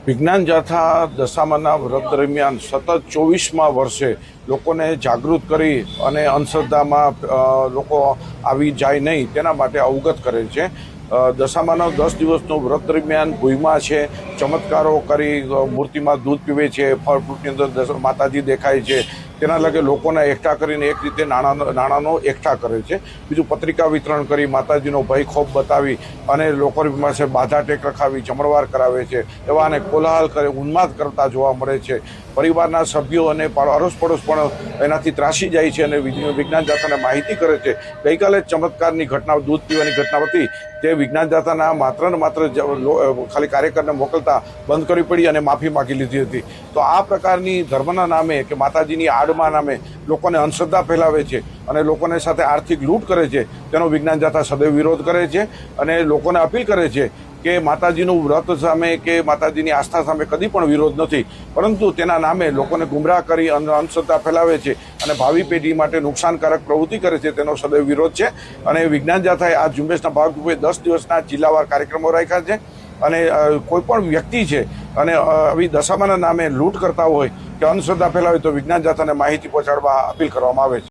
વિજ્ઞાન જાથા દશામાના વ્રત દરમિયાન સતત 24મા વર્ષે લોકોને જાગૃત કરી અને અંધશ્રદ્ધામાં લોકો આવી જાય નહીં તેના માટે અવગત કરે છે। દશામાના 10 દિવસનું વ્રત દરમિયાન ભૂઈમાં છે, ચમત્કારો કરી મૂર્તિમાં દૂધ પીવે છે, ફળ ફ્રૂટની અંદર માતાજી દેખાય છે, તેના લગે લોકોને એકઠા કરીને એક રીતે નાણાંનો એકઠા કરે છે। બીજું પત્રિકા વિતરણ કરી માતાજીનો ભય ખોફ બતાવી અને લોકો પાસે બાધા ટેક રખાવી જમણવાર કરાવે છે, એવા અને કોલાહલ કરે ઉન્માદ કરતા જોવા મળે છે। પરિવારના સભ્યો અને અડોસ પડોશ પણ એનાથી ત્રાસી જાય છે અને વિજ્ઞાન જાથાને માહિતી કરે છે। ગઈકાલે ચમત્કારની ઘટના, દૂધ પીવાની ઘટના હતી, તે વિજ્ઞાન જાથાના માત્ર ને માત્ર ખાલી કાર્યકરને મોકલતા બંધ કરવી પડી અને માફી માગી લીધી હતી। તો આ પ્રકારની ધર્મના નામે કે માતાજીની આડમાં નામે લોકોને અંધશ્રદ્ધા ફેલાવે છે અને લોકોને સાથે આર્થિક લૂંટ કરે છે, તેનો વિજ્ઞાન જાથા સદૈવ વિરોધ કરે છે અને લોકોને અપીલ કરે છે કે માતાજીનું વ્રત સામે કે માતાજીની આસ્થા સામે કદી પણ વિરોધ નથી, પરંતુ તેના નામે લોકોને ગુમરાહ કરી અંધશ્રદ્ધા ફેલાવે છે અને ભાવિ પેઢી માટે નુકસાનકારક પ્રવૃત્તિ કરે છે, તેનો સદૈવ વિરોધ છે। અને વિજ્ઞાન જાથાએ આ ઝુંબેશના ભાગરૂપે 10 દિવસના જિલ્લાવાર કાર્યક્રમો રાખ્યા છે અને કોઈ પણ વ્યક્તિ છે અને આવી દશામાના નામે લૂંટ કરતા હોય કે અંધશ્રદ્ધા ફેલાવે તો વિજ્ઞાન જાથાને માહિતી પહોંચાડવા અપીલ કરવામાં આવે છે।